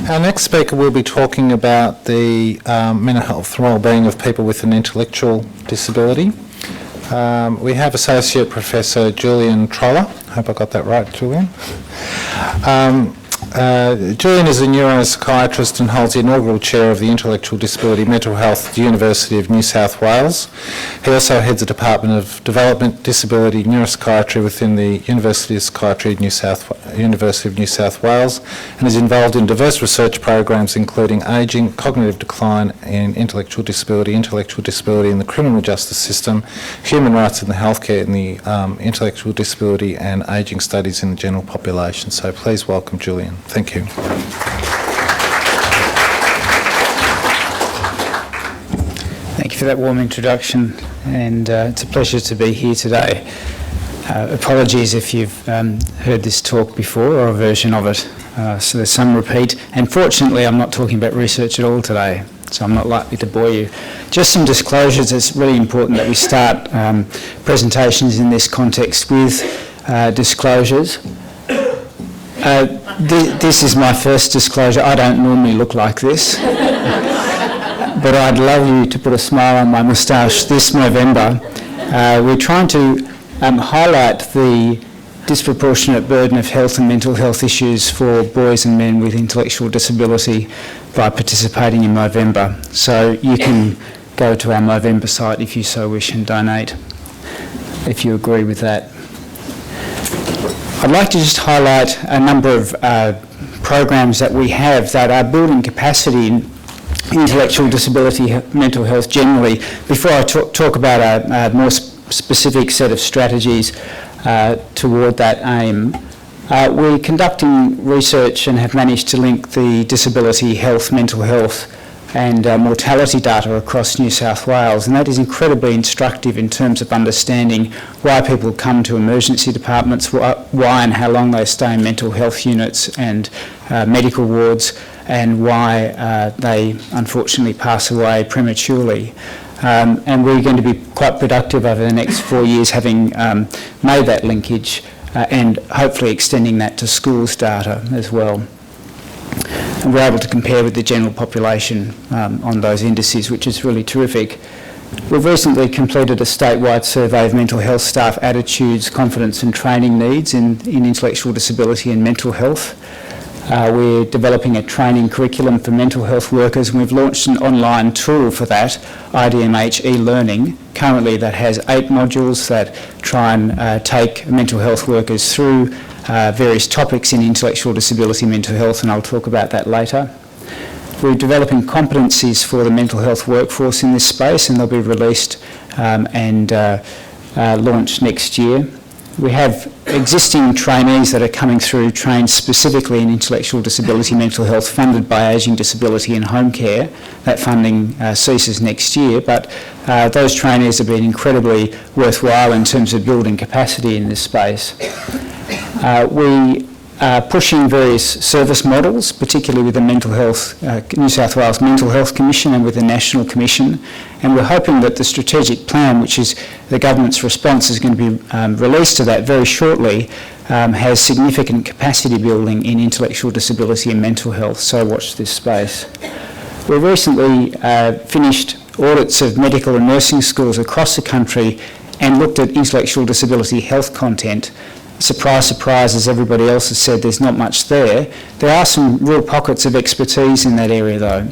Our next speaker will be talking about the mental health and wellbeing of people with an intellectual disability. We have Associate Professor Julian Trollor. I hope I got that right, Julian. Julian is a neuropsychiatrist and holds the inaugural chair of the Intellectual Disability Mental Health at the University of New South Wales. He also heads the Department of Development, Disability, Neuropsychiatry within the University of New South Wales, and is involved in diverse research programs including ageing, cognitive decline and intellectual disability in the criminal justice system, human rights in the healthcare and the intellectual disability and ageing studies in the general population. So please welcome Julian. Thank you. Thank you for that warm introduction, and it's a pleasure to be here today. Apologies if you've heard this talk before or a version of it, so there's some repeat. And fortunately, I'm not talking about research at all today, so I'm not likely to bore you. Just some disclosures. It's really important that we start presentations in this context with disclosures. This is my first disclosure. I don't normally look like this, but I'd love you to put a smile on my moustache this November. We're trying to highlight the disproportionate burden of health and mental health issues for boys and men with intellectual disability by participating in Movember. So you can go to our Movember site if you so wish and donate, if you agree with that. I'd like to just highlight a number of programs that we have that are building capacity in intellectual disability mental health generally. Before I talk about a more specific set of strategies toward that aim, we're conducting research and have managed to link the disability health, mental health and mortality data across New South Wales, and that is incredibly instructive in terms of understanding why people come to emergency departments, why and how long they stay in mental health units and medical wards, and why they unfortunately pass away prematurely. And we're going to be quite productive over the next 4 years, having made that linkage and hopefully extending that to schools data as well. And we're able to compare with the general population on those indices, which is really terrific. We've recently completed a statewide survey of mental health staff attitudes, confidence and training needs in intellectual disability and mental health. We're developing a training curriculum for mental health workers, and we've launched an online tool for that, IDMH e-learning, currently that has 8 modules that try and take mental health workers through various topics in intellectual disability mental health, and I'll talk about that later. We're developing competencies for the mental health workforce in this space, and they'll be released and launched next year. We have existing trainees that are coming through trained specifically in intellectual disability mental health funded by Ageing Disability and Home Care. That funding ceases next year, but those trainees have been incredibly worthwhile in terms of building capacity in this space. We are pushing various service models, particularly with the Mental Health, New South Wales Mental Health Commission and with the National Commission, and we're hoping that the strategic plan, which is the government's response, is going to be released to that very shortly, has significant capacity building in intellectual disability and mental health, so watch this space. We've recently finished audits of medical and nursing schools across the country and looked at intellectual disability health content. Surprise, surprise, as everybody else has said, there's not much there. There are some real pockets of expertise in that area though.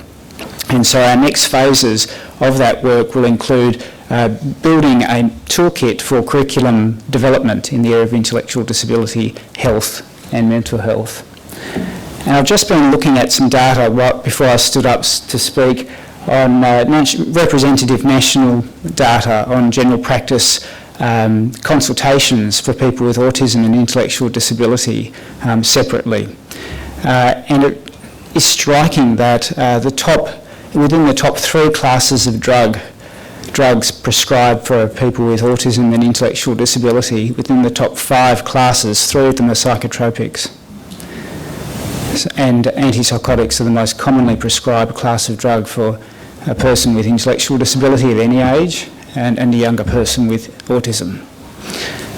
And so our next phases of that work will include building a toolkit for curriculum development in the area of intellectual disability health and mental health. And I've just been looking at some data right before I stood up to speak on representative national data on general practice consultations for people with autism and intellectual disability separately. And it is striking that within the top 3 classes of drugs prescribed for people with autism and intellectual disability, within the top 5 classes, 3 of them are psychotropics. And antipsychotics are the most commonly prescribed class of drug for a person with intellectual disability of any age and a younger person with autism.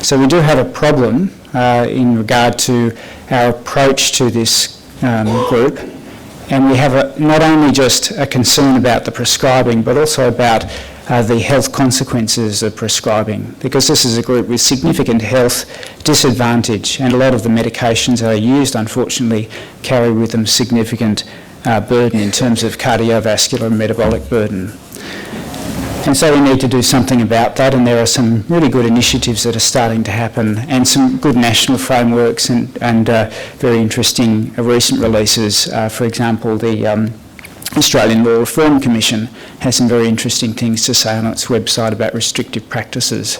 So we do have a problem in regard to our approach to this group. And we have not only just a concern about the prescribing, but also about the health consequences of prescribing, because this is a group with significant health disadvantage, and a lot of the medications that are used, unfortunately, carry with them significant burden in terms of cardiovascular and metabolic burden. And so we need to do something about that, and there are some really good initiatives that are starting to happen, and some good national frameworks and very interesting recent releases. For example, the Australian Law Reform Commission has some very interesting things to say on its website about restrictive practices.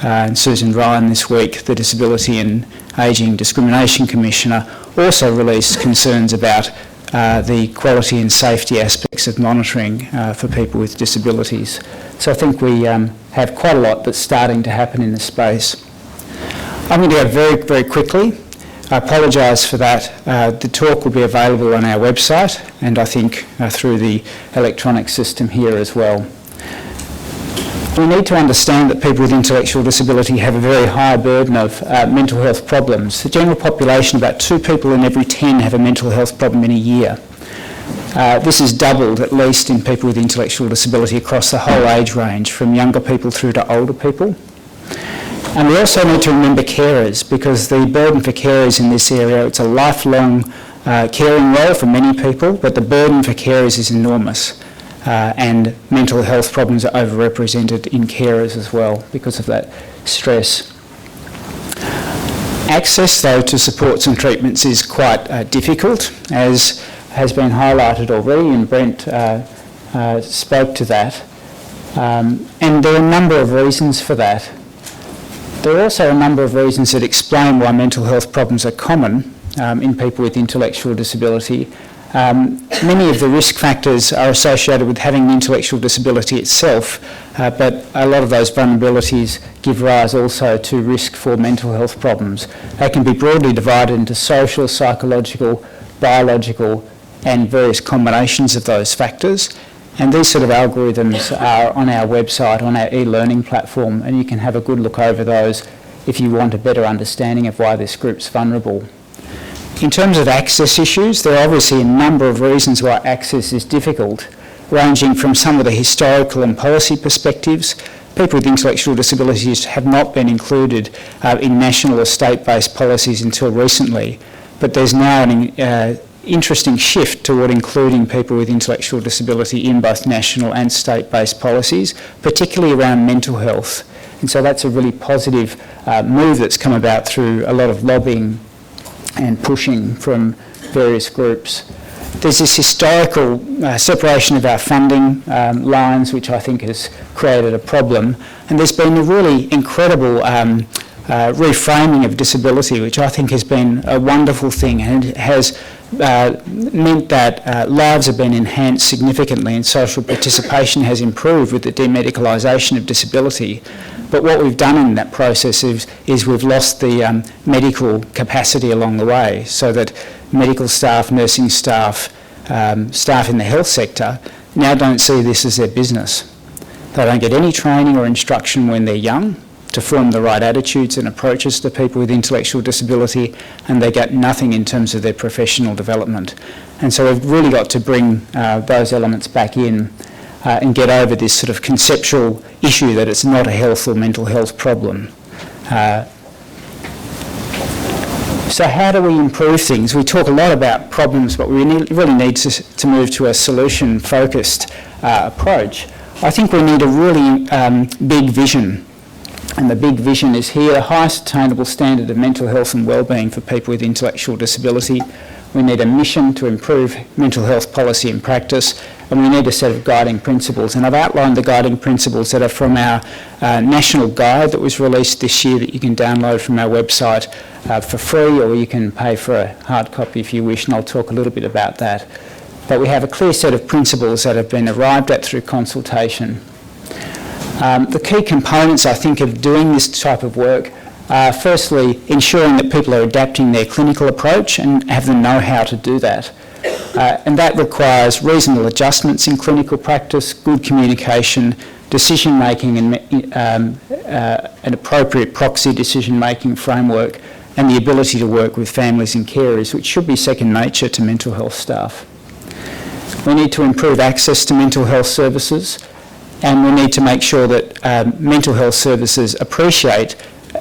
And Susan Ryan this week, the Disability and Ageing Discrimination Commissioner, also released concerns about the quality and safety aspects of monitoring for people with disabilities. So I think we have quite a lot that's starting to happen in this space. I'm going to go very, very quickly. I apologise for that. The talk will be available on our website, and I think through the electronic system here as well. We need to understand that people with intellectual disability have a very high burden of mental health problems. The general population, about 2 people in every 10 have a mental health problem in a year. This is doubled at least in people with intellectual disability across the whole age range, from younger people through to older people. And we also need to remember carers, because the burden for carers in this area, it's a lifelong caring role for many people, but the burden for carers is enormous. And mental health problems are overrepresented in carers as well because of that stress. Access, though, to supports and treatments is quite difficult, as has been highlighted already, and Brent spoke to that. And there are a number of reasons for that. There are also a number of reasons that explain why mental health problems are common in people with intellectual disability. Many of the risk factors are associated with having an intellectual disability itself, but a lot of those vulnerabilities give rise also to risk for mental health problems. They can be broadly divided into social, psychological, biological, and various combinations of those factors. And these sort of algorithms are on our website, on our e-learning platform, and you can have a good look over those if you want a better understanding of why this group's vulnerable. In terms of access issues, there are obviously a number of reasons why access is difficult, ranging from some of the historical and policy perspectives. People with intellectual disabilities have not been included in national or state-based policies until recently, but there's now an interesting shift toward including people with intellectual disability in both national and state-based policies, particularly around mental health. And so that's a really positive move that's come about through a lot of lobbying and pushing from various groups. There's this historical separation of our funding lines, which I think has created a problem. And there's been a really incredible reframing of disability, which I think has been a wonderful thing, and it has meant that lives have been enhanced significantly and social participation has improved with the demedicalisation of disability. But what we've done in that process is we've lost the medical capacity along the way, so that medical staff, nursing staff, staff in the health sector now don't see this as their business. They don't get any training or instruction when they're young to form the right attitudes and approaches to people with intellectual disability, and they get nothing in terms of their professional development. And so we've really got to bring those elements back in and get over this sort of conceptual issue that it's not a health or mental health problem. So how do we improve things? We talk a lot about problems, but we really need to move to a solution-focused approach. I think we need a really big vision. And the big vision is here: a high sustainable standard of mental health and wellbeing for people with intellectual disability. We need a mission to improve mental health policy and practice, and we need a set of guiding principles. And I've outlined the guiding principles that are from our national guide that was released this year, that you can download from our website for free, or you can pay for a hard copy if you wish, and I'll talk a little bit about that. But we have a clear set of principles that have been arrived at through consultation. The key components, I think, of doing this type of work are firstly ensuring that people are adapting their clinical approach and have the know-how to do that. And that requires reasonable adjustments in clinical practice, good communication, decision-making and an appropriate proxy decision-making framework, and the ability to work with families and carers, which should be second nature to mental health staff. We need to improve access to mental health services, and we need to make sure that mental health services appreciate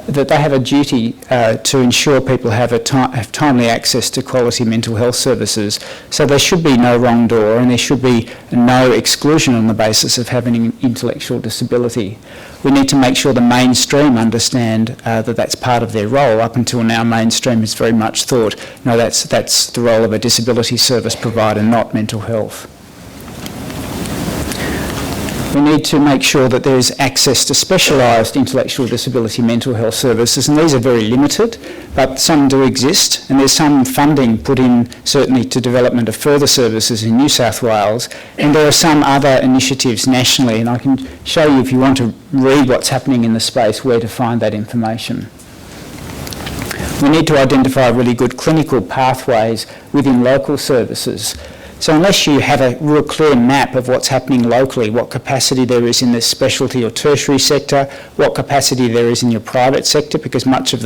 that they have a duty to ensure people have timely access to quality mental health services. So there should be no wrong door, and there should be no exclusion on the basis of having an intellectual disability. We need to make sure the mainstream understand that that's part of their role. Up until now, mainstream has very much thought, no, that's the role of a disability service provider, not mental health. We need to make sure that there is access to specialised intellectual disability mental health services, and these are very limited, but some do exist, and there's some funding put in certainly to development of further services in New South Wales, and there are some other initiatives nationally, and I can show you, if you want to read what's happening in the space, where to find that information. We need to identify really good clinical pathways within local services. So unless you have a real clear map of what's happening locally, what capacity there is in the specialty or tertiary sector, what capacity there is in your private sector, because much of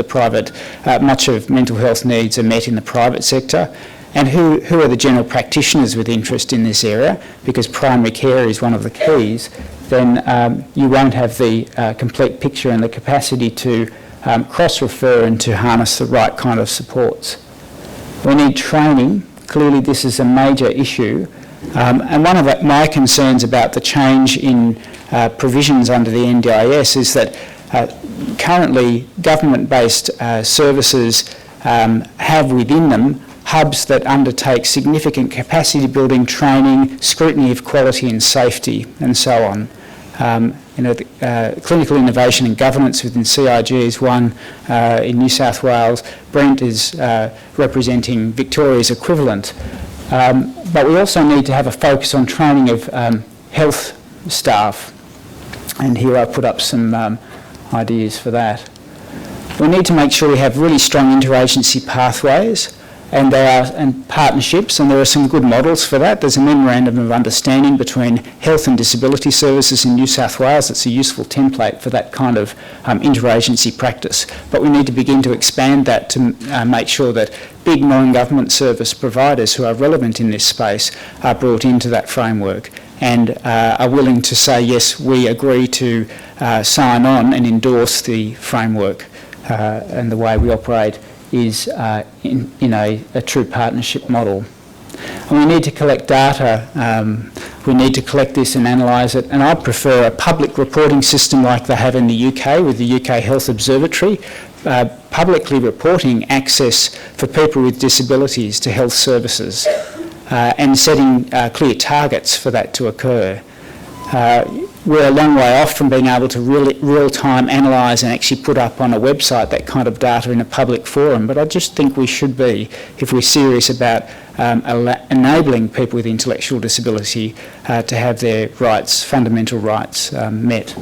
mental health needs are met in the private sector, and who are the general practitioners with interest in this area, because primary care is one of the keys, then you won't have the complete picture and the capacity to cross-refer and to harness the right kind of supports. We need training. Clearly this is a major issue, and one of my concerns about the change in provisions under the NDIS is that currently government-based services have within them hubs that undertake significant capacity building, training, scrutiny of quality and safety, and so on. Clinical innovation and governance within CIG is one in New South Wales. Brent is representing Victoria's equivalent. But we also need to have a focus on training of health staff. And here I put up some ideas for that. We need to make sure we have really strong interagency pathways and partnerships, and there are some good models for that. There's a memorandum of understanding between health and disability services in New South Wales. It's a useful template for that kind of interagency practice. But we need to begin to expand that to make sure that big non-government service providers who are relevant in this space are brought into that framework and are willing to say, yes, we agree to sign on and endorse the framework and the way we operate is in a true partnership model. And we need to collect data. We need to collect this and analyse it. And I prefer a public reporting system like they have in the UK with the UK Health Observatory, publicly reporting access for people with disabilities to health services and setting clear targets for that to occur. We're a long way off from being able to real-time analyse and actually put up on a website that kind of data in a public forum, but I just think we should be if we're serious about enabling people with intellectual disability to have their rights, fundamental rights, met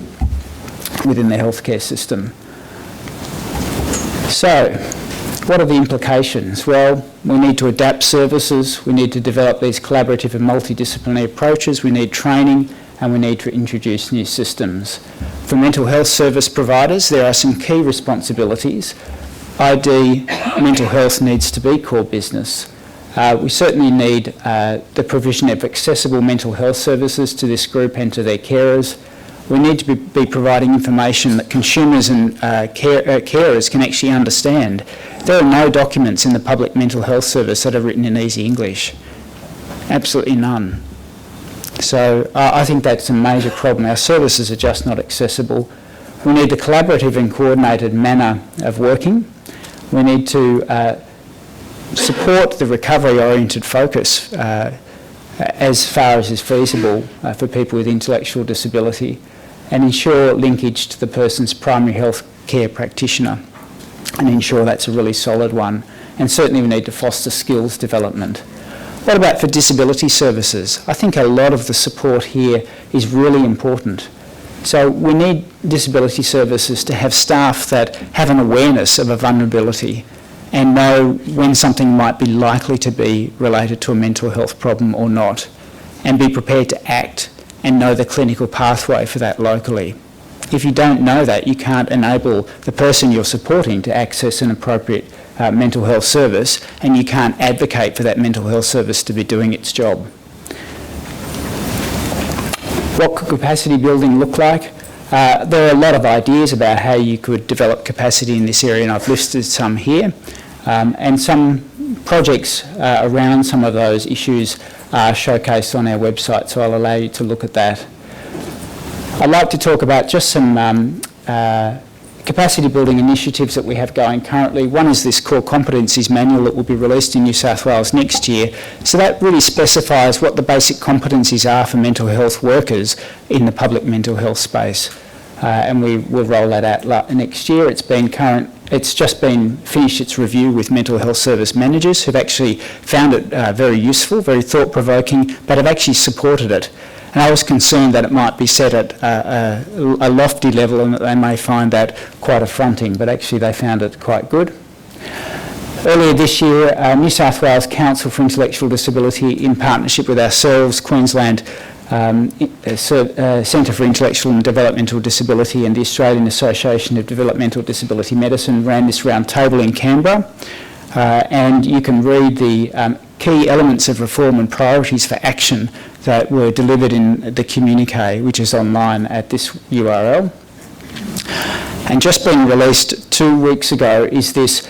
within the healthcare system. So, what are the implications? Well, we need to adapt services, we need to develop these collaborative and multidisciplinary approaches, we need training, and we need to introduce new systems. For mental health service providers, there are some key responsibilities. ID mental health needs to be core business. We certainly need the provision of accessible mental health services to this group and to their carers. We need to be providing information that consumers and carers can actually understand. There are no documents in the public mental health service that are written in easy English. Absolutely none. So I think that's a major problem. Our services are just not accessible. We need the collaborative and coordinated manner of working. We need to support the recovery-oriented focus as far as is feasible for people with intellectual disability and ensure linkage to the person's primary health care practitioner and ensure that's a really solid one. And certainly we need to foster skills development. What about for disability services? I think a lot of the support here is really important. So we need disability services to have staff that have an awareness of a vulnerability and know when something might be likely to be related to a mental health problem or not, and be prepared to act and know the clinical pathway for that locally. If you don't know that, you can't enable the person you're supporting to access an appropriate mental health service, and you can't advocate for that mental health service to be doing its job. What could capacity building look like? There are a lot of ideas about how you could develop capacity in this area, and I've listed some here. And some projects around some of those issues are showcased on our website, so I'll allow you to look at that. I'd like to talk about just some capacity building initiatives that we have going currently. One is this core competencies manual that will be released in New South Wales next year. So that really specifies what the basic competencies are for mental health workers in the public mental health space. And we will roll that out next year. It's just been finished its review with mental health service managers who've actually found it very useful, very thought-provoking, but have actually supported it. And I was concerned that it might be set at a lofty level and that they may find that quite affronting, but actually they found it quite good. Earlier this year, New South Wales Council for Intellectual Disability, in partnership with ourselves, Queensland Centre for Intellectual and Developmental Disability and the Australian Association of Developmental Disability Medicine, ran this round table in Canberra. And you can read the key elements of reform and priorities for action that were delivered in the communique, which is online at this URL. And just being released 2 weeks ago is this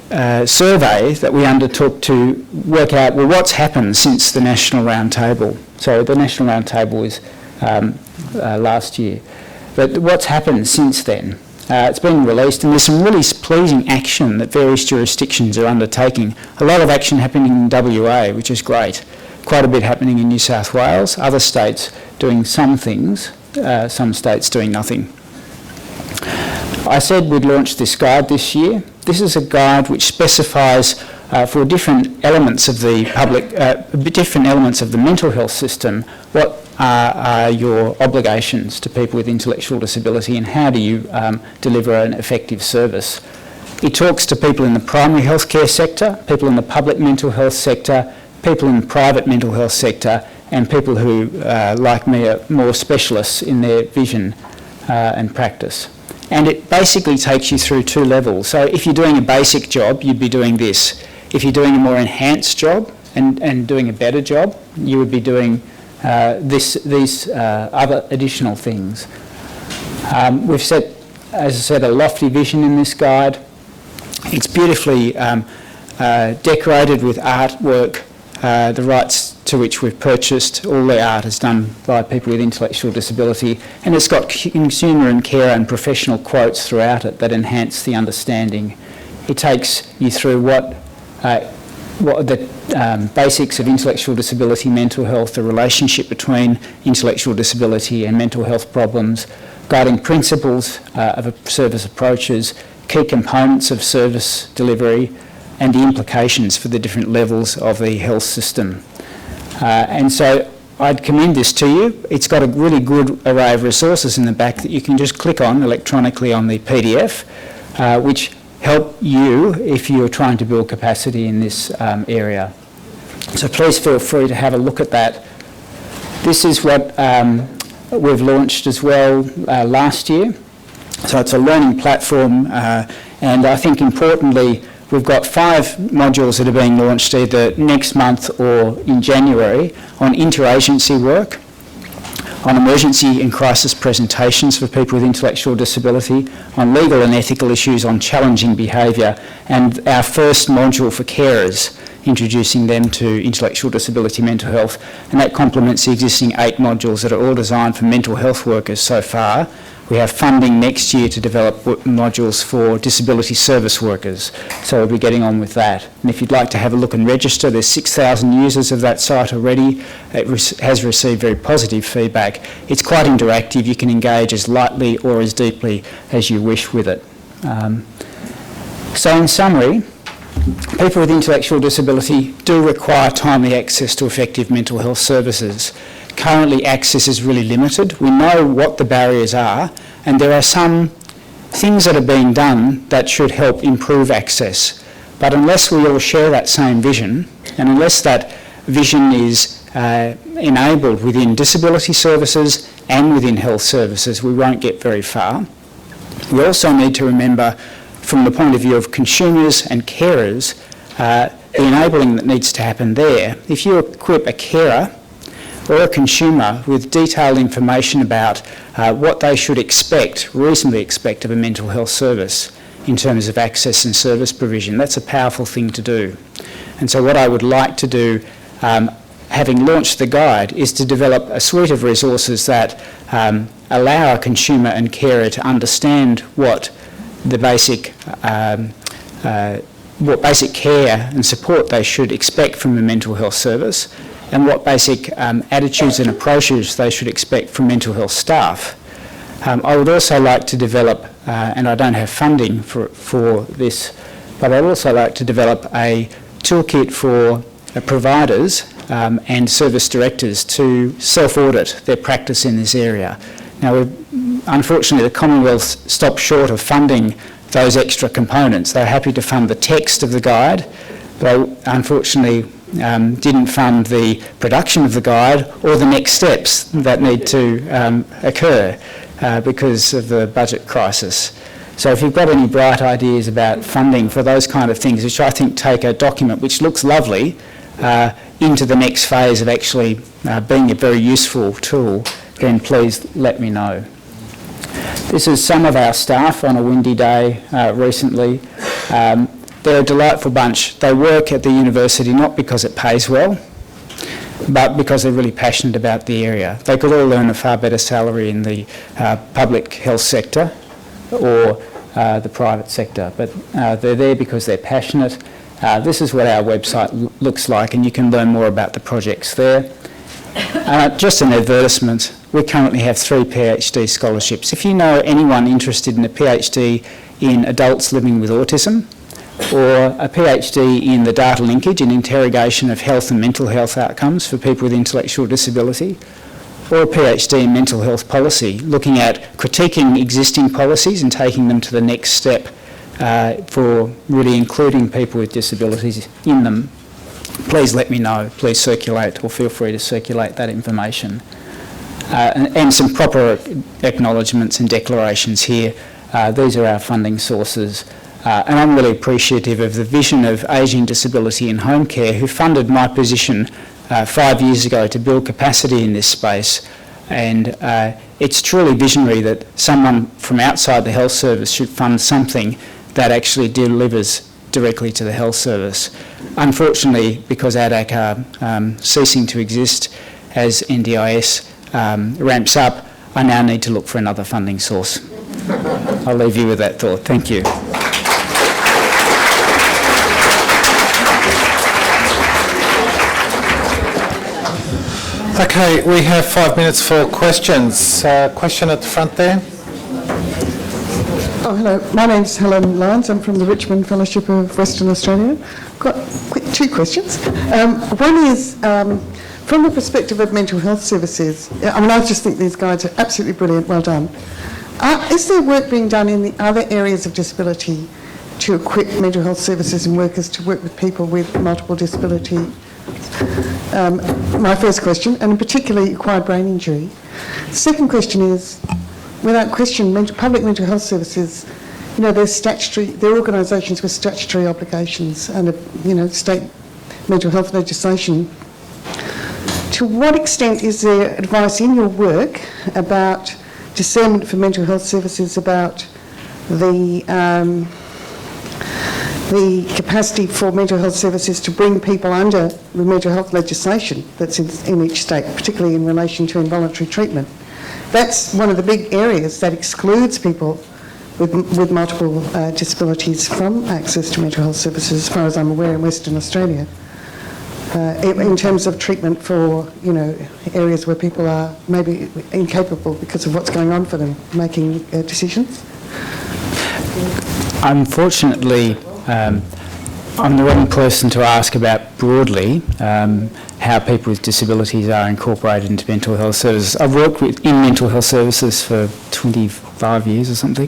survey that we undertook to work out, well, what's happened since the National Roundtable. So the National Roundtable was last year. But what's happened since then? It's been released, and there's some really pleasing action that various jurisdictions are undertaking. A lot of action happening in WA, which is great. Quite a bit happening in New South Wales. Other states doing some things, some states doing nothing. I said we'd launch this guide this year. This is a guide which specifies for different elements of the different elements of the mental health system, what are your obligations to people with intellectual disability and how do you deliver an effective service. It talks to people in the primary healthcare sector, people in the public mental health sector, people in the private mental health sector, and people who, like me, are more specialists in their vision and practice. And it basically takes you through 2 levels. So if you're doing a basic job, you'd be doing this. If you're doing a more enhanced job and doing a better job, you would be doing these other additional things. We've set, as I said, a lofty vision in this guide. It's beautifully decorated with artwork, the rights to which we've purchased. All the art is done by people with intellectual disability, and it's got consumer and carer and professional quotes throughout it that enhance the understanding. It takes you through what are the basics of intellectual disability, mental health, the relationship between intellectual disability and mental health problems, guiding principles of service approaches, key components of service delivery, and the implications for the different levels of the health system. And so I'd commend this to you. It's got a really good array of resources in the back that you can just click on electronically on the PDF, which help you if you're trying to build capacity in this area. So please feel free to have a look at that. This is what we've launched as well last year. So it's a learning platform, and I think importantly, we've got 5 modules that are being launched either next month or in January on interagency work, on emergency and crisis presentations for people with intellectual disability, on legal and ethical issues, on challenging behaviour, and our first module for carers, introducing them to intellectual disability mental health. And that complements the existing 8 modules that are all designed for mental health workers so far. We have funding next year to develop modules for disability service workers, so we'll be getting on with that. And if you'd like to have a look and register, there's 6,000 users of that site already. It has received very positive feedback. It's quite interactive. You can engage as lightly or as deeply as you wish with it. So in summary, people with intellectual disability do require timely access to effective mental health services. Currently, access is really limited. We know what the barriers are, and there are some things that are being done that should help improve access. But unless we all share that same vision, and unless that vision is enabled within disability services and within health services, we won't get very far. We also need to remember, from the point of view of consumers and carers, the enabling that needs to happen there. If you equip a carer or a consumer with detailed information about what they should expect, reasonably expect, of a mental health service in terms of access and service provision. That's a powerful thing to do. And so what I would like to do, having launched the guide, is to develop a suite of resources that allow a consumer and carer to understand what the basic care and support they should expect from a mental health service, and what basic attitudes and approaches they should expect from mental health staff. I would also like to develop, and I don't have funding for this, but I'd also like to develop a toolkit for providers and service directors to self-audit their practice in this area. Now, unfortunately, the Commonwealth stopped short of funding those extra components. They're happy to fund the text of the guide, but unfortunately didn't fund the production of the guide or the next steps that need to occur because of the budget crisis. So if you've got any bright ideas about funding for those kind of things, which I think take a document which looks lovely into the next phase of actually being a very useful tool, then please let me know. This is some of our staff on a windy day recently. They're a delightful bunch. They work at the university not because it pays well, but because they're really passionate about the area. They could all earn a far better salary in the public health sector or the private sector, but they're there because they're passionate. This is what our website looks like, and you can learn more about the projects there. Just an advertisement, we currently have 3 PhD scholarships. If you know anyone interested in a PhD in adults living with autism, or a PhD in the data linkage and interrogation of health and mental health outcomes for people with intellectual disability, or a PhD in mental health policy, looking at critiquing existing policies and taking them to the next step for really including people with disabilities in them, please let me know. Please circulate, or feel free to circulate that information. And some proper acknowledgements and declarations here. These are our funding sources. And I'm really appreciative of the vision of Ageing, Disability and Home Care, who funded my position 5 years ago to build capacity in this space. And it's truly visionary that someone from outside the health service should fund something that actually delivers directly to the health service. Unfortunately, because ADAC are ceasing to exist as NDIS ramps up, I now need to look for another funding source. I'll leave you with that thought. Thank you. Okay, we have 5 minutes for questions. Question at the front there. Oh, hello. My name's Helen Lyons. I'm from the Richmond Fellowship of Western Australia. Got two questions. One is, from the perspective of mental health services, I just think these guides are absolutely brilliant. Well done. Is there work being done in the other areas of disability to equip mental health services and workers to work with people with multiple disability? My first question, and particularly acquired brain injury. Second question is, without question, public mental health services, they're organisations with statutory obligations under, state mental health legislation. To what extent is there advice in your work about discernment for mental health services about the capacity for mental health services to bring people under the mental health legislation that's in each state, particularly in relation to involuntary treatment? That's one of the big areas that excludes people with multiple disabilities from access to mental health services, as far as I'm aware, in Western Australia, in terms of treatment for, areas where people are maybe incapable because of what's going on for them, making decisions. Unfortunately, I'm the wrong person to ask about broadly how people with disabilities are incorporated into mental health services. I've worked in mental health services for 25 years or something,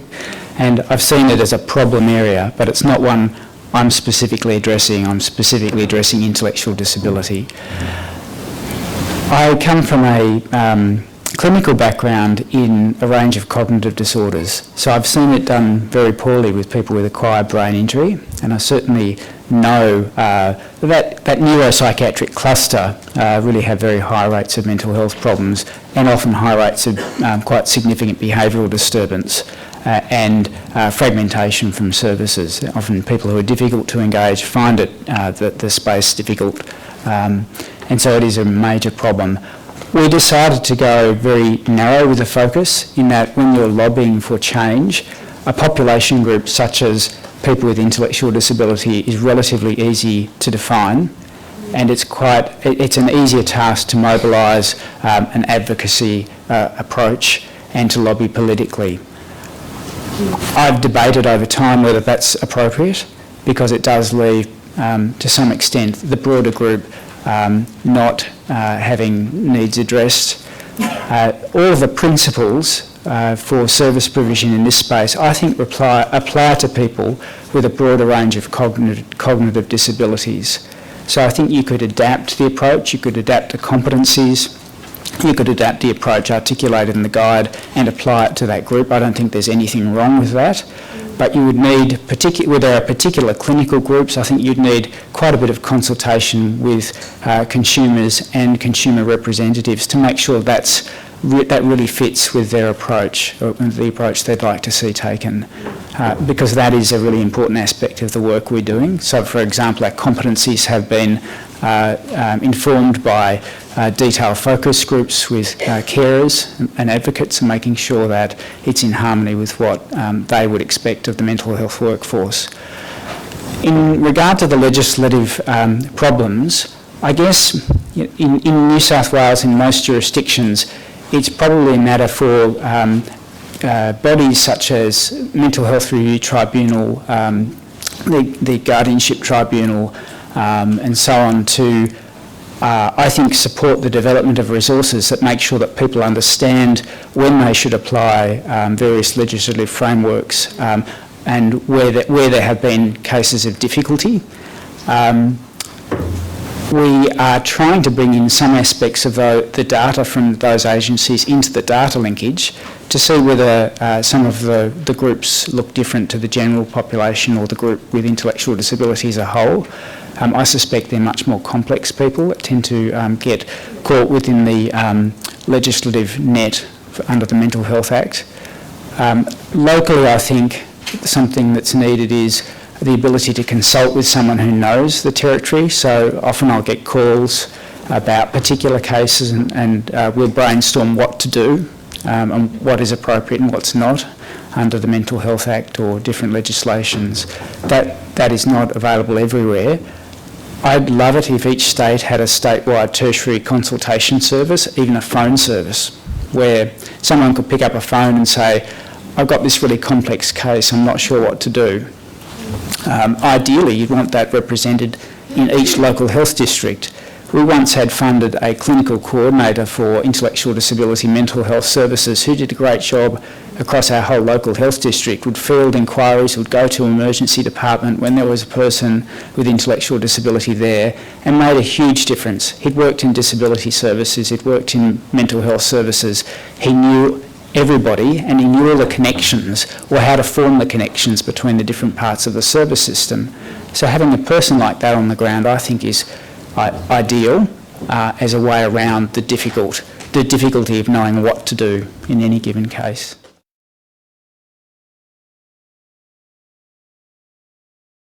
and I've seen it as a problem area, but it's not one I'm specifically addressing. I'm specifically addressing intellectual disability. I come from clinical background in a range of cognitive disorders. So I've seen it done very poorly with people with acquired brain injury, and I certainly know that neuropsychiatric cluster really have very high rates of mental health problems and often high rates of quite significant behavioural disturbance and fragmentation from services. Often people who are difficult to engage find it, the space difficult, and so it is a major problem. We decided to go very narrow with the focus in that when you're lobbying for change, a population group such as people with intellectual disability is relatively easy to define, and it's an easier task to mobilise an advocacy approach and to lobby politically. I've debated over time whether that's appropriate, because it does leave, to some extent, the broader group not having needs addressed. All of the principles for service provision in this space, I think, apply to people with a broader range of cognitive disabilities. So I think you could adapt the approach, you could adapt the competencies, you could adapt the approach articulated in the guide and apply it to that group. I don't think there's anything wrong with that. But you would need, where there are particular clinical groups, I think you'd need quite a bit of consultation with consumers and consumer representatives to make sure that really fits with their approach, or the approach they'd like to see taken, because that is a really important aspect of the work we're doing. So, for example, our competencies have been informed by detailed focus groups with carers and advocates, and making sure that it's in harmony with what they would expect of the mental health workforce. In regard to the legislative problems, I guess in New South Wales, in most jurisdictions, it's probably a matter for bodies such as Mental Health Review Tribunal, the Guardianship Tribunal, and so on to, I think, support the development of resources that make sure that people understand when they should apply various legislative frameworks and where there have been cases of difficulty. We are trying to bring in some aspects of the data from those agencies into the data linkage to see whether some of the groups look different to the general population or the group with intellectual disability as a whole. I suspect they're much more complex people that tend to get caught within the legislative net under the Mental Health Act. Locally, I think something that's needed is the ability to consult with someone who knows the territory. So often I'll get calls about particular cases and we'll brainstorm what to do and what is appropriate and what's not under the Mental Health Act or different legislations. That is not available everywhere. I'd love it if each state had a statewide tertiary consultation service, even a phone service, where someone could pick up a phone and say, I've got this really complex case, I'm not sure what to do. Ideally, you'd want that represented in each local health district. We once had funded a clinical coordinator for intellectual disability mental health services who did a great job across our whole local health district, would field inquiries, would go to an emergency department when there was a person with intellectual disability there, and made a huge difference. He'd worked in disability services, he'd worked in mental health services, he knew everybody and he knew all the connections or how to form the connections between the different parts of the service system. So having a person like that on the ground, I think, is ideal as a way around the difficulty of knowing what to do in any given case.